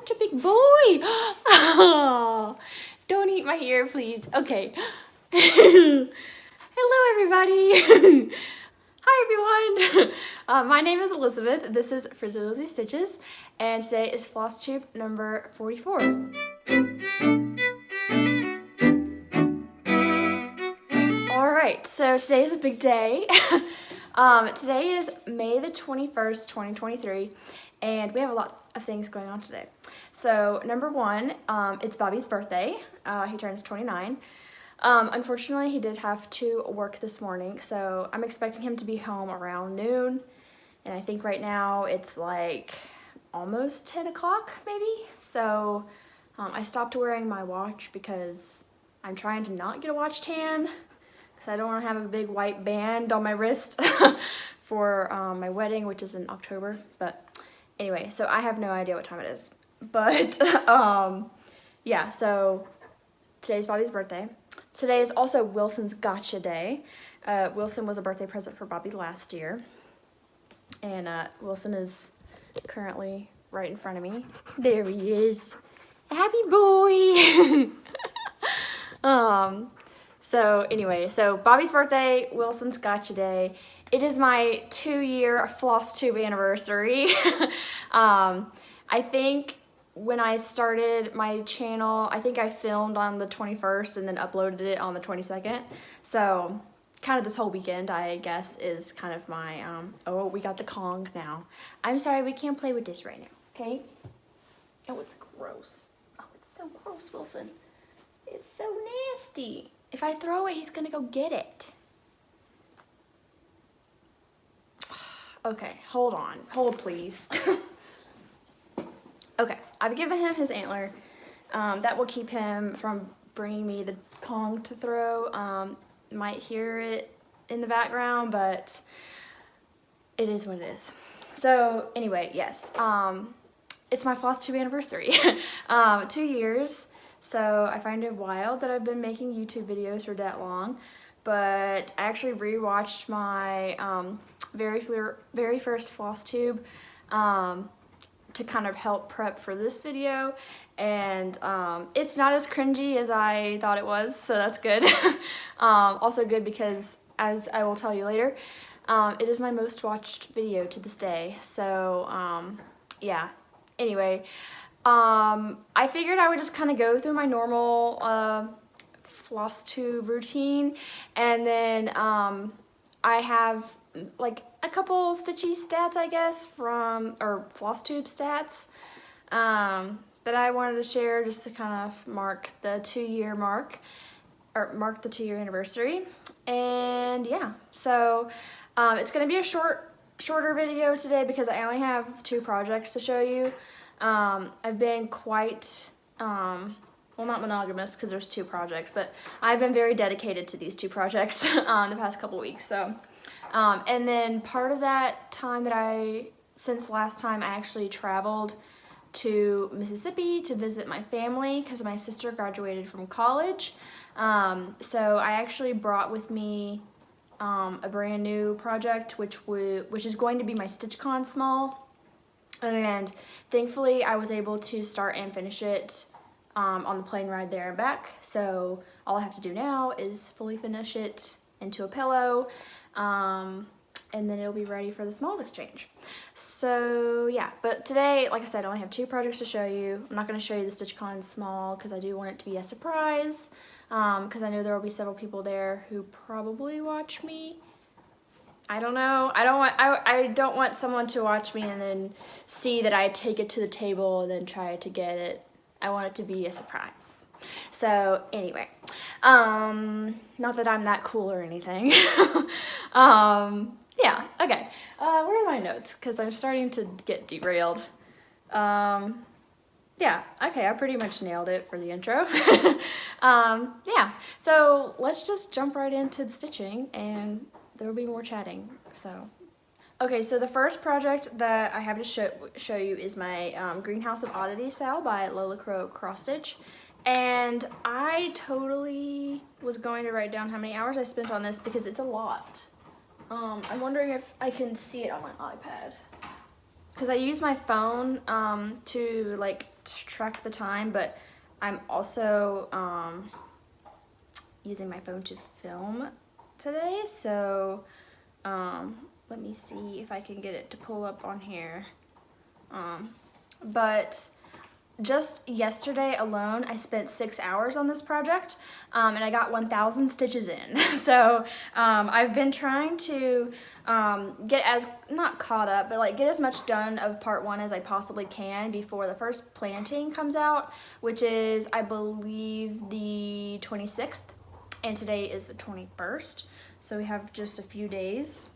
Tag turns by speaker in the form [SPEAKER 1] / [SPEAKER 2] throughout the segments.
[SPEAKER 1] such a big boy. Oh, don't eat my ear, please. Okay. Hello, everybody. Hi, everyone. My name is Elizabeth. This is Frizzy Lizzie Stitches, and today is Flosstube number 44. Alright, so today is a big day. Today is May the 21st, 2023, and we have a lot of things going on today. So, number one, it's Bobby's birthday. He turns 29. Unfortunately, he did have to work this morning, so I'm expecting him to be home around noon, and I think right now it's like almost 10 o'clock, maybe? So, I stopped wearing my watch because I'm trying to not get a watch tan, because I don't want to have a big white band on my wrist for my wedding, which is in October. But anyway, so I have no idea what time it is. But yeah, so today's Bobby's birthday. Today is also Wilson's gotcha day. Wilson was a birthday present for Bobby last year. And Wilson is currently right in front of me. There he is. Happy boy! So anyway, so Bobby's birthday, Wilson's gotcha day. It is my 2-year Flosstube anniversary. I think when I started my channel, I think I filmed on the 21st and then uploaded it on the 22nd. So kind of this whole weekend, I guess, is kind of my, oh, we got the Kong now. I'm sorry, we can't play with this right now, okay? Oh, it's gross. Oh, it's so gross, Wilson. It's so nasty. If I throw it, he's gonna go get it. Okay, hold on. Hold, please. Okay, I've given him his antler. That will keep him from bringing me the Kong to throw. Might hear it in the background, but it is what it is. So, anyway, yes. It's my Flosstube anniversary. 2 years. So I find it wild that I've been making YouTube videos for that long, but I actually rewatched my very first Flosstube to kind of help prep for this video, and it's not as cringy as I thought it was, so that's good. Also good because, as I will tell you later, it is my most watched video to this day, so yeah. Anyway, I figured I would just kind of go through my normal Flosstube routine, and then I have like a couple STITCHY stats, I guess, or Flosstube stats that I wanted to share just to kind of mark the 2-year mark, or mark the 2-year anniversary. And yeah, so it's going to be a shorter video today because I only have 2 projects to show you. I've been quite, well, not monogamous because there's 2 projects, but I've been very dedicated to these 2 projects the past couple weeks. So, and then part of that time since last time, I actually traveled to Mississippi to visit my family because my sister graduated from college. So I actually brought with me a brand new project, which is going to be my STITCHY small. And thankfully, I was able to start and finish it on the plane ride there and back. So all I have to do now is fully finish it into a pillow, and then it'll be ready for the smalls exchange. So yeah, but today, like I said, I only have 2 projects to show you. I'm not going to show you the STITCHY small because I do want it to be a surprise, because I know there will be several people there who probably watch me. I don't know. I don't want someone to watch me and then see that I take it to the table and then try to get it. I want it to be a surprise. So anyway, not that I'm that cool or anything. Yeah, okay. Where are my notes? Because I'm starting to get derailed. Yeah, okay, I pretty much nailed it for the intro. Yeah, so let's just jump right into the stitching and there will be more chatting. So, okay, so the first project that I have to show you is my Greenhouse of Oddities by Lola cross stitch, and I totally was going to write down how many hours I spent on this because it's a lot. I'm wondering if I can see it on my iPad. because I use my phone to like track the time, but I'm also using my phone to film today. So let me see if I can get it to pull up on here. But just yesterday alone, I spent 6 hours on this project, and I got 1,000 stitches in. So I've been trying to get as, not caught up, but like get as much done of part 1 as I possibly can before the first planting comes out, which is, I believe, the 26th, and today is the 21st. So we have just a few days.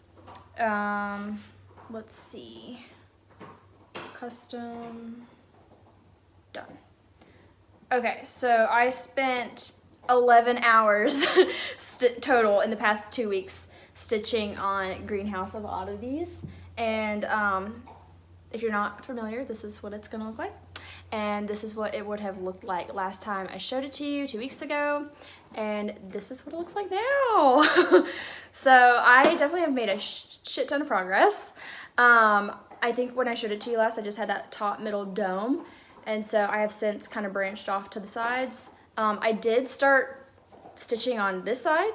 [SPEAKER 1] Let's see. Custom. Done. Okay, so I spent 11 hours total in the past 2 weeks stitching on Greenhouse of Oddities, and if you're not familiar, this is what it's gonna look like, and this is what it would have looked like last time I showed it to you 2 weeks ago, and this is what it looks like now. So I definitely have made a shit ton of progress. I think when I showed it to you last, I just had that top middle dome, and so I have since kind of branched off to the sides. I did start stitching on this side,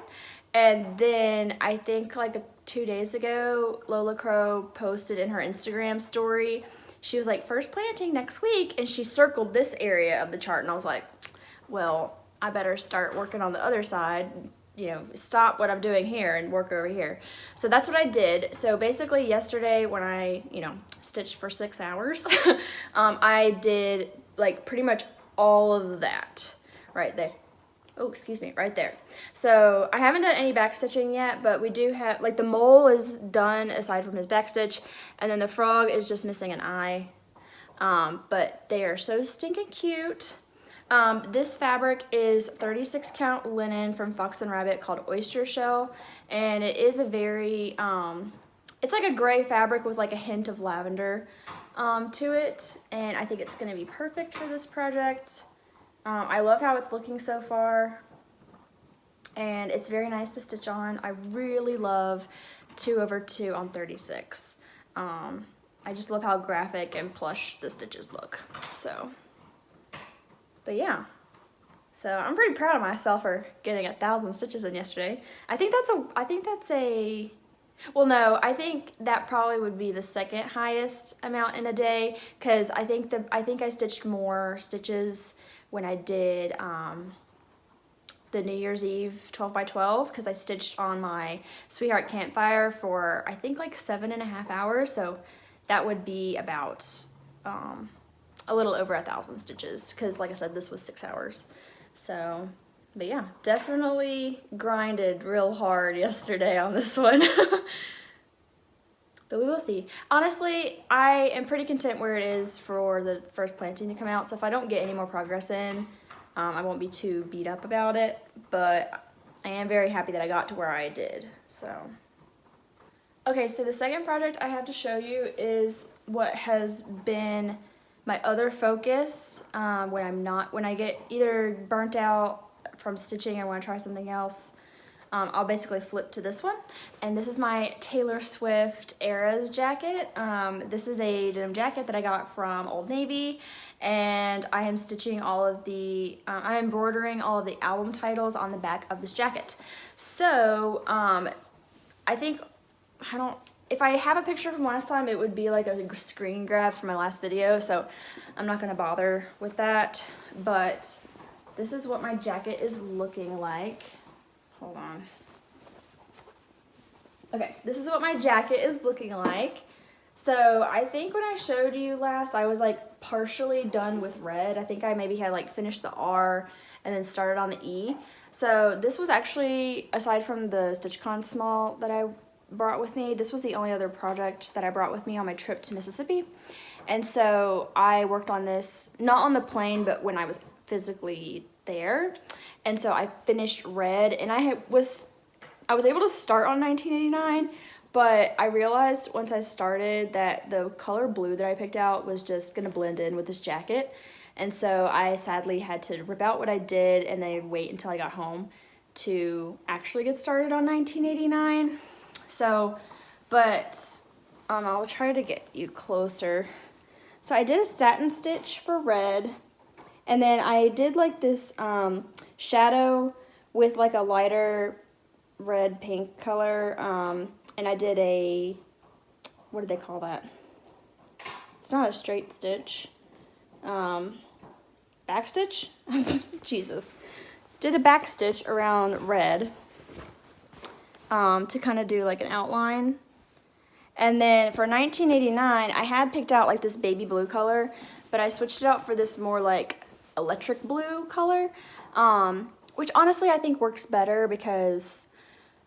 [SPEAKER 1] and then I think like 2 days ago, Lola Crow posted in her Instagram story, she was like, first planting next week, and she circled this area of the chart, and I was like, well, I better start working on the other side, you know, stop what I'm doing here and work over here. So that's what I did. So basically yesterday when I, you know, stitched for 6 hours, I did like pretty much all of that right there. Oh, excuse me, right there. So I haven't done any back stitching yet, but we do have, like, the mole is done aside from his back stitch, and then the frog is just missing an eye. But they are so stinking cute. This fabric is 36 count linen from Fox and Rabbit called Oyster Shell, and it is a very, it's like a gray fabric with like a hint of lavender to it, and I think it's going to be perfect for this project. I love how it's looking so far, and it's very nice to stitch on. I really love 2/2 on 36. I just love how graphic and plush the stitches look. So, but yeah. So I'm pretty proud of myself for getting 1,000 stitches in yesterday. I think that's a, well, no, I think that probably would be the second highest amount in a day, because I think I stitched more stitches when I did the New Year's Eve 12x12, because I stitched on my Sweetheart Campfire for I think like 7.5 hours, so that would be about a little over 1,000 stitches, because like I said, this was 6 hours. So, but yeah, definitely grinded real hard yesterday on this one. But we will see. Honestly, I am pretty content where it is for the first planting to come out, so if I don't get any more progress in, I won't be too beat up about it, but I am very happy that I got to where I did, so. Okay, so the second project I have to show you is what has been my other focus when I get either burnt out from stitching or want to try something else. I'll basically flip to this one, and this is my Taylor Swift Eras jacket. This is a denim jacket that I got from Old Navy, and I am stitching all of the, I'm embroidering all of the album titles on the back of this jacket. So, I think, if I have a picture from last time, it would be like a screen grab from my last video, so I'm not gonna bother with that, but this is what my jacket is looking like. Hold on. Okay, this is what my jacket is looking like. So I think when I showed you last, I was like partially done with red. I think I maybe had like finished the R and then started on the E. So this was actually, aside from the STITCHCON small that I brought with me, this was the only other project that I brought with me on my trip to Mississippi. And so I worked on this, not on the plane, but when I was physically there. And so I finished red, and I was able to start on 1989, but I realized once I started that the color blue that I picked out was just gonna blend in with this jacket. And so I sadly had to rip out what I did and then wait until I got home to actually get started on 1989. So, but I'll try to get you closer. So I did a satin stitch for red, and then I did like this shadow with like a lighter red pink color, and I did a, what do they call that? It's not a straight stitch. Back stitch? Jesus. Did a back stitch around red to kind of do like an outline. And then for 1989, I had picked out like this baby blue color, but I switched it out for this more like electric blue color, which honestly I think works better because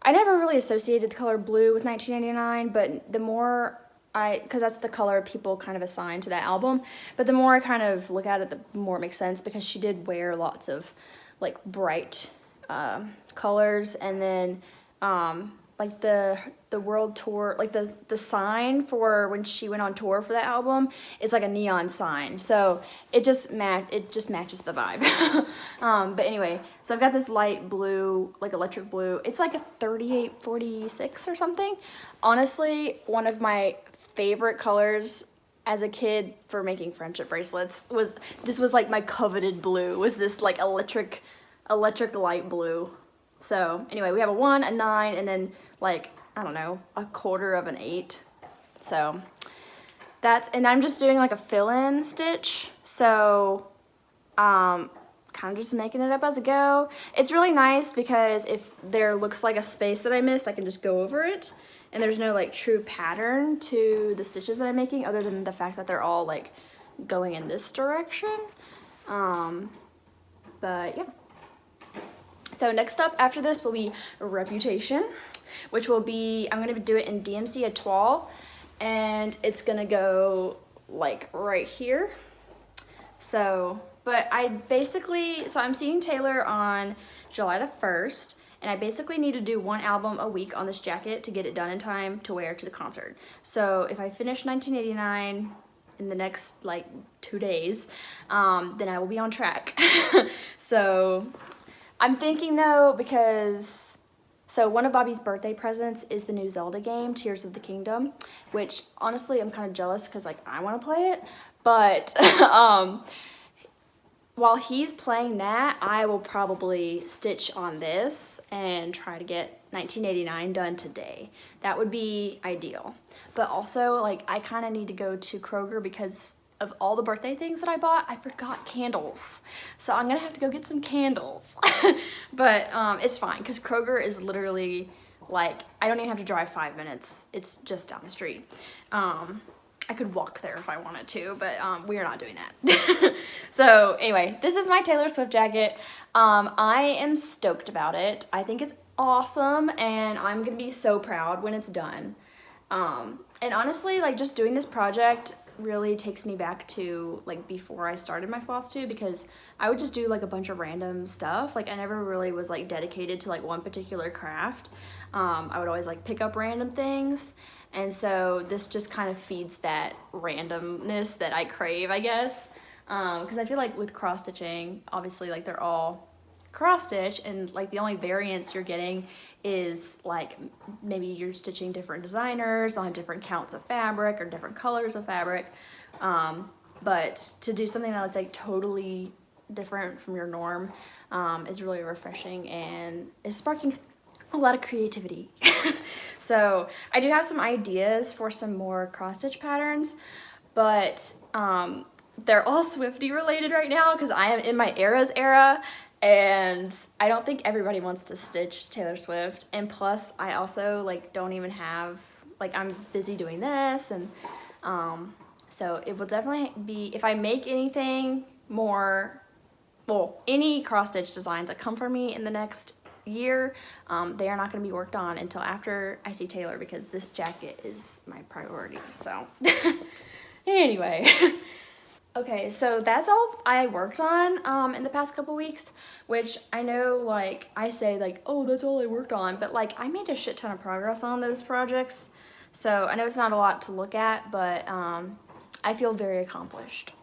[SPEAKER 1] I never really associated the color blue with 1989, but the more because that's the color people kind of assign to that album, but the more I kind of look at it, the more it makes sense because she did wear lots of like bright colors, and then like the world tour, like the sign for when she went on tour for that album is like a neon sign, so it just matches the vibe. But anyway, so I've got this light blue, like electric blue. It's like a 3846 or something. Honestly, one of my favorite colors as a kid for making friendship bracelets was like my coveted blue, was this like electric light blue. So anyway, we have a 1, a 9, and then like, I don't know, a quarter of an 8. So that's, and I'm just doing like a fill-in stitch. So kind of just making it up as I go. It's really nice because if there looks like a space that I missed, I can just go over it. And there's no like true pattern to the stitches that I'm making other than the fact that they're all like going in this direction. But yeah. So next up after this will be Reputation, which will be, I'm gonna do it in DMC Etoile, and it's gonna go like right here. So, but so I'm seeing Taylor on July the 1st, and I basically need to do 1 album a week on this jacket to get it done in time to wear to the concert. So if I finish 1989 in the next like 2 days, then I will be on track. So I'm thinking though, because, so one of Bobby's birthday presents is the new Zelda game, Tears of the Kingdom, which honestly I'm kind of jealous because like I want to play it, but while he's playing that, I will probably stitch on this and try to get 1989 done today. That would be ideal. But also, like, I kind of need to go to Kroger because of all the birthday things that I bought, I forgot candles. So I'm gonna have to go get some candles. But it's fine, because Kroger is literally, like, I don't even have to drive 5 minutes. It's just down the street. I could walk there if I wanted to, but we are not doing that. So anyway, this is my Taylor Swift jacket. I am stoked about it. I think it's awesome, and I'm gonna be so proud when it's done. And honestly, like, just doing this project really takes me back to like before I started my Flosstube, because I would just do like a bunch of random stuff. Like, I never really was like dedicated to like one particular craft. I would always like pick up random things, and so this just kind of feeds that randomness that I crave, I guess. Because I feel like with cross stitching, obviously like they're all cross stitch, and like the only variance you're getting is like maybe you're stitching different designers on different counts of fabric or different colors of fabric, but to do something that's like totally different from your norm is really refreshing and is sparking a lot of creativity. So I do have some ideas for some more cross stitch patterns, but they're all Swiftie related right now because I am in my Eras era. And I don't think everybody wants to stitch Taylor Swift. And plus, I also like don't even have, like, I'm busy doing this, and so it will definitely be, if I make anything more, well, any cross stitch designs that come from me in the next year, they are not going to be worked on until after I see Taylor, because this jacket is my priority. So anyway. Okay, so that's all I worked on in the past couple weeks, which I know, like, I say, like, oh, that's all I worked on, but, like, I made a shit ton of progress on those projects, so I know it's not a lot to look at, but I feel very accomplished.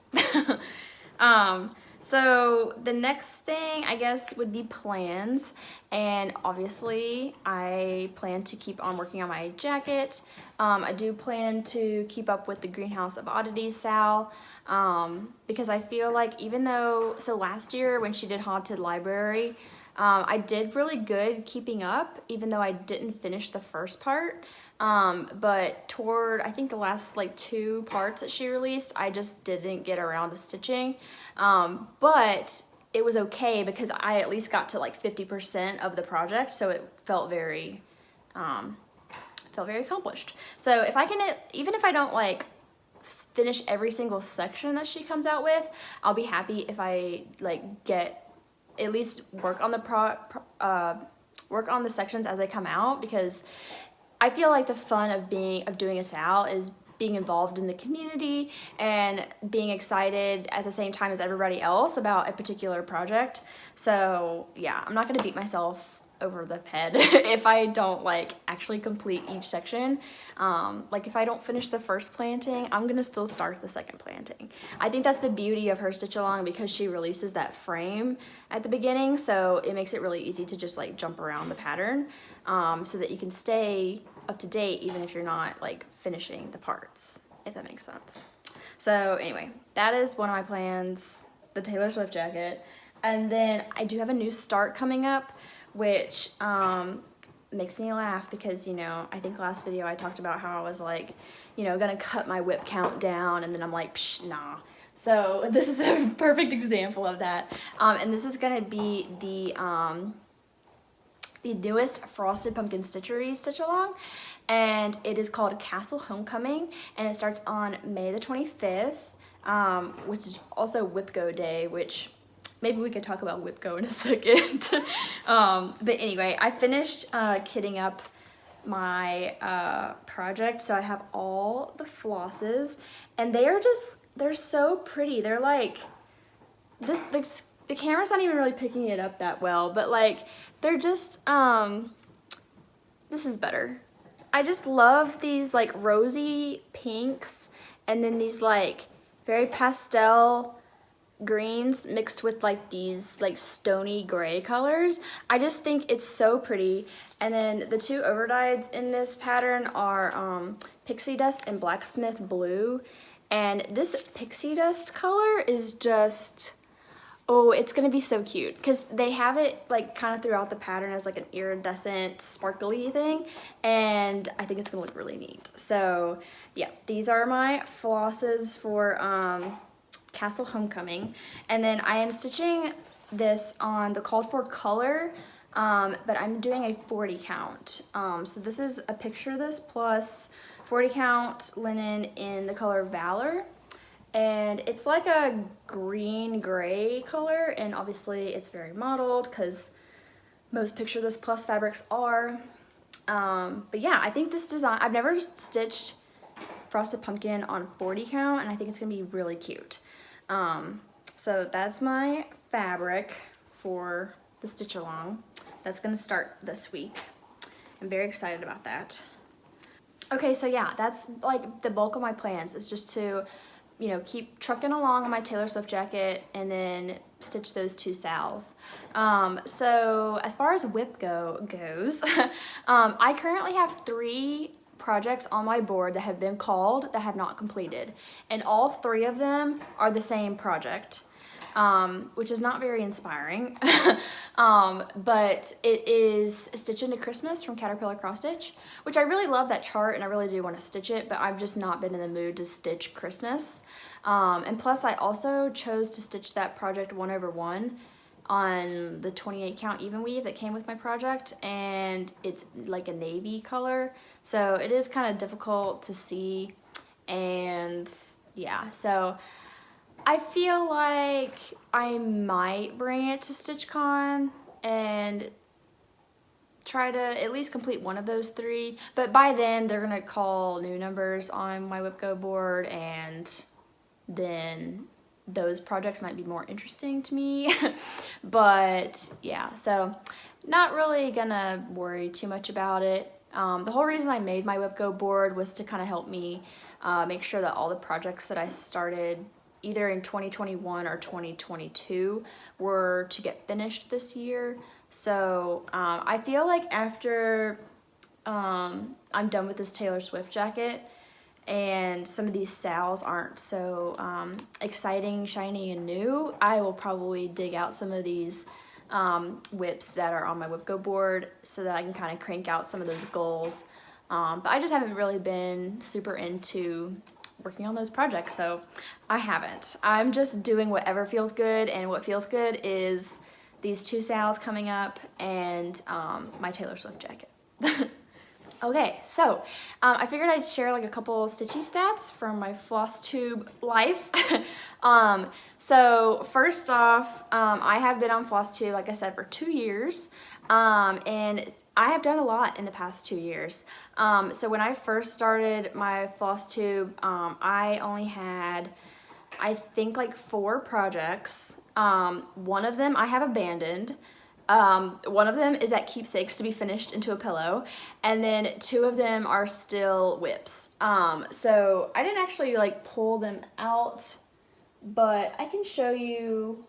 [SPEAKER 1] So the next thing I guess would be plans, and obviously I plan to keep on working on my jacket. I do plan to keep up with the Greenhouse of Oddities Sal, because I feel like even though, so last year when she did Haunted Library, I did really good keeping up, even though I didn't finish the first part. But toward, I think the last like 2 parts that she released, I just didn't get around to stitching. But it was okay because I at least got to like 50% of the project, so it felt very accomplished. So if I can, even if I don't like finish every single section that she comes out with, I'll be happy if I like get at least work on the work on the sections as they come out, because I feel like the fun of doing a SAL is being involved in the community and being excited at the same time as everybody else about a particular project. So yeah, I'm not gonna beat myself over the head if I don't like actually complete each section. Like if I don't finish the first planting, I'm gonna still start the second planting. I think that's the beauty of her stitch along, because she releases that frame at the beginning, so it makes it really easy to just like jump around the pattern, so that you can stay up to date even if you're not like finishing the parts, if that makes sense. So anyway, that is one of my plans, the Taylor Swift jacket. And then I do have a new start coming up, which makes me laugh because, you know, I think last video I talked about how I was like, you know, gonna cut my whip count down, and then I'm like, psh, nah. So this is a perfect example of that. And this is gonna be the newest Frosted Pumpkin Stitchery stitch along, and it is called Castle Homecoming, and it starts on May the 25th, which is also Whip-Go Day, which maybe we could talk about Whip-Go in a second. But anyway, I finished kitting up my project, so I have all the flosses, and they're so pretty. They're like, the camera's not even really picking it up that well, but like, they're just, this is better. I just love these like rosy pinks, and then these like very pastel greens mixed with like these like stony gray colors. I just think it's so pretty. And then the 2 overdyes in this pattern are Pixie Dust and Blacksmith Blue. And this Pixie Dust color is just, oh, it's gonna be so cute, because they have it like kind of throughout the pattern as like an iridescent sparkly thing, and I think it's gonna look really neat. So yeah, these are my flosses for Castle Homecoming. And then I am stitching this on the called for color, but I'm doing a 40 count. So this is a picture of this plus 40 count linen in the color Valor. And it's like a green gray color, and obviously it's very mottled because most picture this plus fabrics are. But yeah, I think this design, I've never stitched Frosted Pumpkin on 40 count, and I think it's gonna be really cute. So that's my fabric for the stitch along. That's gonna start this week. I'm very excited about that. Okay, so yeah, that's like the bulk of my plans, is just to, you know, keep trucking along on my Taylor Swift jacket and then stitch those 2 SALs. So as far as Whip-Go goes, I currently have 3 projects on my board that have been called that have not completed, and all 3 of them are the same project, which is not very inspiring. But it is Stitch Into Christmas from Caterpillar Cross Stitch, which I really love that chart and I really do want to stitch it, but I've just not been in the mood to stitch Christmas. And plus I also chose to stitch that project 1/1 on the 28 count even weave that came with my project, and it's like a navy color, so it is kind of difficult to see. And yeah, so I feel like I might bring it to StitchCon and try to at least complete one of those 3, but by then they're gonna call new numbers on my Whip-Go board, and then those projects might be more interesting to me. But yeah, so not really gonna worry too much about it. The whole reason I made my Whip-Go board was to kind of help me make sure that all the projects that I started either in 2021 or 2022 were to get finished this year. So I feel like after I'm done with this Taylor Swift jacket and some of these styles aren't so exciting, shiny, and new, I will probably dig out some of these whips that are on my whip go board so that I can kind of crank out some of those goals. But I just haven't really been super into working on those projects, so I haven't. I'm just doing whatever feels good, and what feels good is these two sales coming up and my Taylor Swift jacket. Okay, so I figured I'd share like a couple Stitchy stats from my Flosstube life. So first off, I have been on Flosstube, like I said, for 2 years, and I have done a lot in the past 2 years. So when I first started my Flosstube, I only had, I think, like 4 projects. One of them I have abandoned. One of them is at keepsakes to be finished into a pillow, and then 2 of them are still whips. So I didn't actually like pull them out, but I can show you.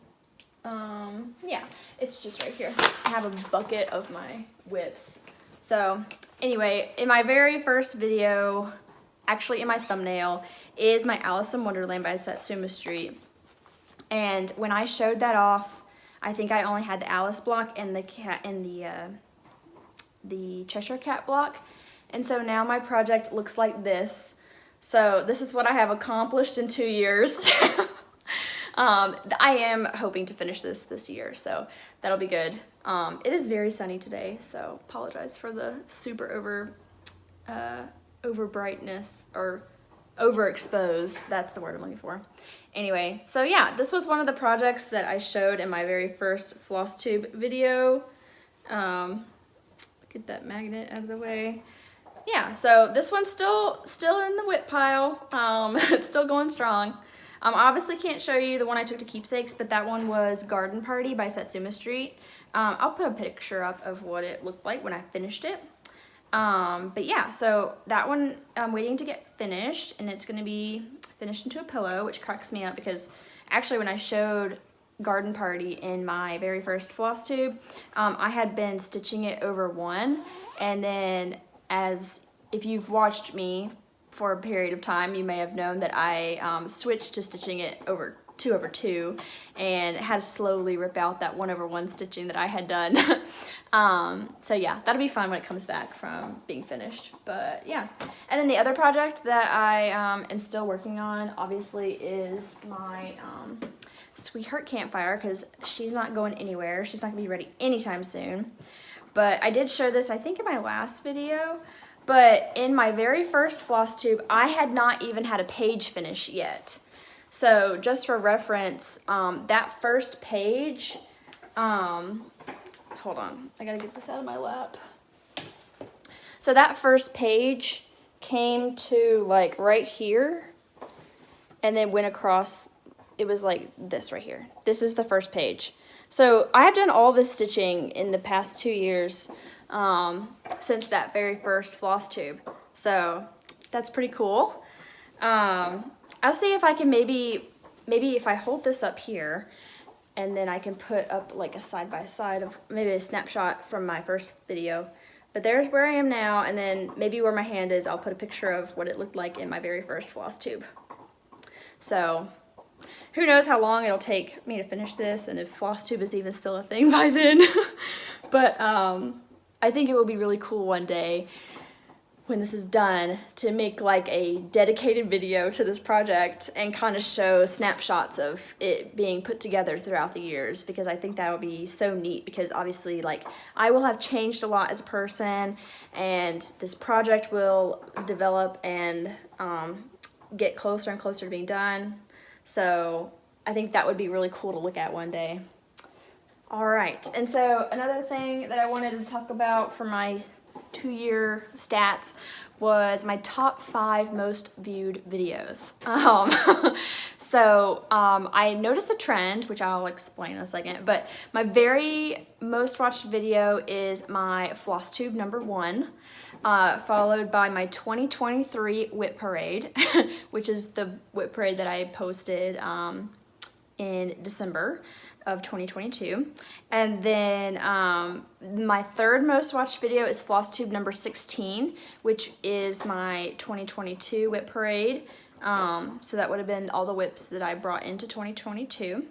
[SPEAKER 1] Yeah, it's just right here. I have a bucket of my whips. So anyway, in my very first video, actually in my thumbnail, is my Alice in Wonderland by Satsuma Street. And when I showed that off, I think I only had the Alice block and the cat and the Cheshire Cat block. And so now my project looks like this. So this is what I have accomplished in 2 years. I am hoping to finish this year, so that'll be good. It is very sunny today, so apologize for the super over brightness, or overexposed. That's the word I'm looking for. Anyway, so yeah, this was one of the projects that I showed in my very first Flosstube video. Get that magnet out of the way. Yeah, so this one's still in the whip pile. It's still going strong. Obviously can't show you the one I took to keepsakes, but that one was Garden Party by Satsuma Street. I'll put a picture up of what it looked like when I finished it. But yeah, so that one I'm waiting to get finished, and it's going to be finished into a pillow, which cracks me up because actually when I showed Garden Party in my very first Flosstube, I had been stitching it over 1, and then if you've watched me for a period of time, you may have known that I switched to stitching it over 2 over 2 and had to slowly rip out that 1 over 1 stitching that I had done. So yeah, that'll be fun when it comes back from being finished, but yeah. And then the other project that I am still working on, obviously, is my Sweetheart Campfire, because she's not going anywhere. She's not gonna be ready anytime soon. But I did show this, I think, in my last video. But in my very first Flosstube, I had not even had a page finish yet. So just for reference, that first page, hold on, I gotta get this out of my lap. So that first page came to like right here and then went across, it was like this right here. This is the first page. So I have done all this stitching in the past 2 years. Since that very first Flosstube. So that's pretty cool. I'll see if I can maybe if I hold this up here, and then I can put up like a side-by-side of maybe a snapshot from my first video. But there's where I am now, and then maybe where my hand is, I'll put a picture of what it looked like in my very first Flosstube. So who knows how long it'll take me to finish this, and if Flosstube is even still a thing by then. But I think it will be really cool one day when this is done to make like a dedicated video to this project and kind of show snapshots of it being put together throughout the years, because I think that would be so neat, because obviously like I will have changed a lot as a person, and this project will develop and get closer and closer to being done. So I think that would be really cool to look at one day. All right, and so another thing that I wanted to talk about for my 2-year stats was my top 5 most viewed videos. I noticed a trend, which I'll explain in a second, but my very most watched video is my Flosstube #1. followed by my 2023 Whip Parade, which is the Whip Parade that I posted in December of 2022. And then my third most watched video is Flosstube number 16, which is my 2022 Whip Parade. So that would have been all the whips that I brought into 2022.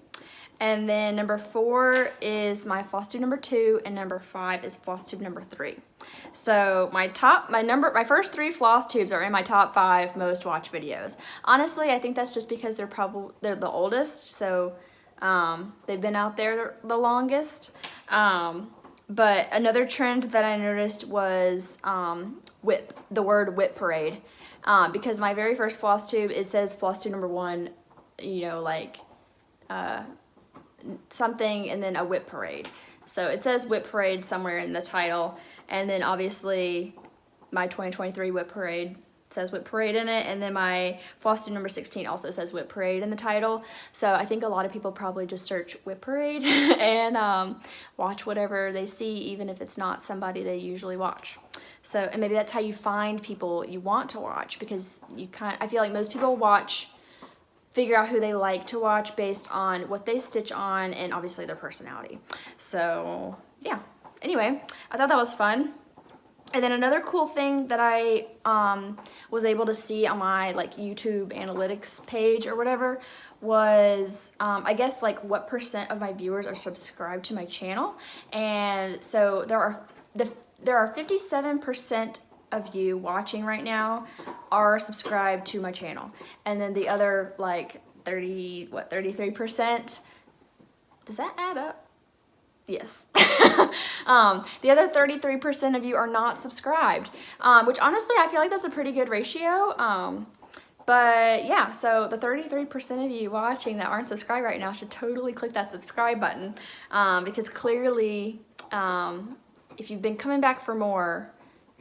[SPEAKER 1] And then number 4 is my Flosstube number 2, and number 5 is Flosstube number 3. So my first 3 floss tubes are in my top 5 most watched videos. Honestly, I think that's just because they're the oldest, so they've been out there the longest. But another trend that I noticed was the word Whip Parade. Because my very first floss tube, it says Flosstube number 1, you know, like something, and then a Whip Parade. So it says Whip Parade somewhere in the title, and then obviously my 2023 Whip Parade says Whip Parade in it, and then my Flosstube number 16 also says Whip Parade in the title. So I think a lot of people probably just search Whip Parade and watch whatever they see, even if it's not somebody they usually watch. So, and maybe that's how you find people you want to watch, because I feel like most people figure out who they like to watch based on what they stitch on and obviously their personality. So yeah, anyway, I thought that was fun. And then another cool thing that I was able to see on my like YouTube analytics page or whatever was I guess like what % of my viewers are subscribed to my channel. And so there are 57% of you watching right now are subscribed to my channel, and then the other like 33%, does that add up? Yes. The other 33% of you are not subscribed, which honestly I feel like that's a pretty good ratio. But yeah, so the 33% of you watching that aren't subscribed right now should totally click that subscribe button, because clearly if you've been coming back for more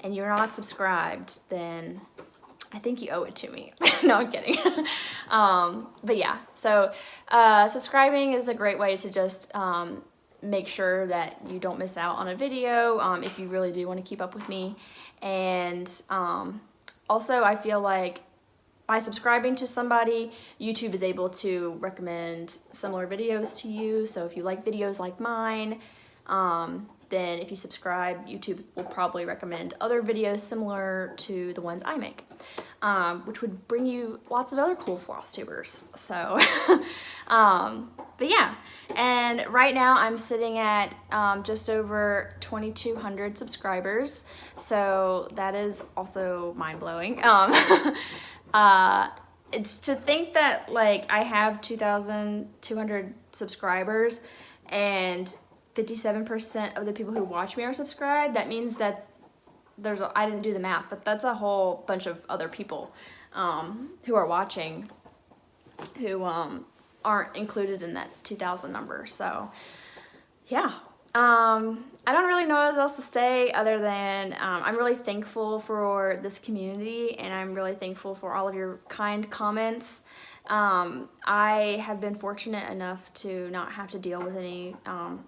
[SPEAKER 1] and you're not subscribed, then I think you owe it to me. No, I'm kidding. But yeah, so subscribing is a great way to just make sure that you don't miss out on a video if you really do want to keep up with me. And also I feel like by subscribing to somebody, YouTube is able to recommend similar videos to you. So if you like videos like mine, then if you subscribe, YouTube will probably recommend other videos similar to the ones I make, which would bring you lots of other cool floss tubers. So, but yeah, and right now I'm sitting at just over 2,200 subscribers, so that is also mind-blowing. It's to think that like I have 2,200 subscribers and 57% of the people who watch me are subscribed. That means that I didn't do the math, but that's a whole bunch of other people who are watching who aren't included in that 2,000 number. So yeah, I don't really know what else to say other than I'm really thankful for this community, and I'm really thankful for all of your kind comments. I have been fortunate enough to not have to deal with any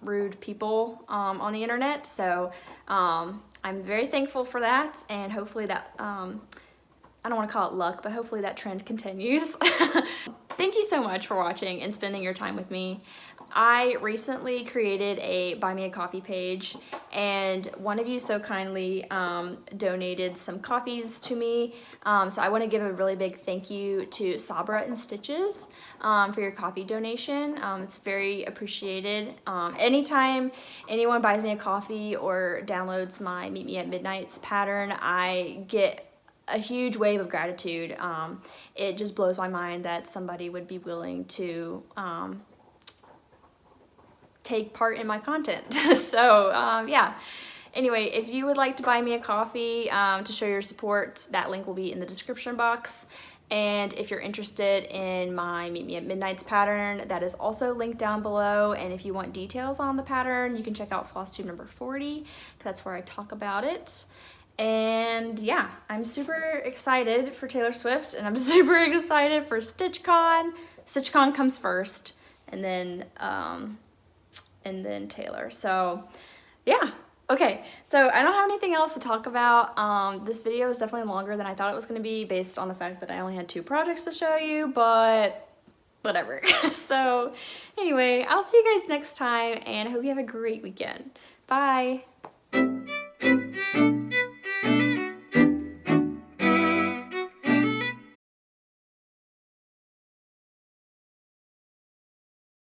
[SPEAKER 1] rude people on the internet, so I'm very thankful for that, and hopefully that, I don't want to call it luck, but hopefully that trend continues. Thank you so much for watching and spending your time with me. I recently created a Buy Me a Coffee page, and one of you so kindly donated some coffees to me. So I want to give a really big thank you to Sabra and Stitches for your coffee donation. It's very appreciated. Anytime anyone buys me a coffee or downloads my Meet Me at Midnight's pattern, I get a huge wave of gratitude. It just blows my mind that somebody would be willing to take part in my content. So yeah, anyway, if you would like to buy me a coffee to show your support, that link will be in the description box. And if you're interested in my Meet Me at Midnight's pattern, that is also linked down below. And if you want details on the pattern, you can check out Flosstube number 40, because that's where I talk about it. And yeah, I'm super excited for Taylor Swift, and I'm super excited for StitchCon. StitchCon comes first, and then Taylor. So yeah. Okay, so I don't have anything else to talk about. This video is definitely longer than I thought it was going to be based on the fact that I only had 2 projects to show you, but whatever. So anyway, I'll see you guys next time and I hope you have a great weekend. Bye!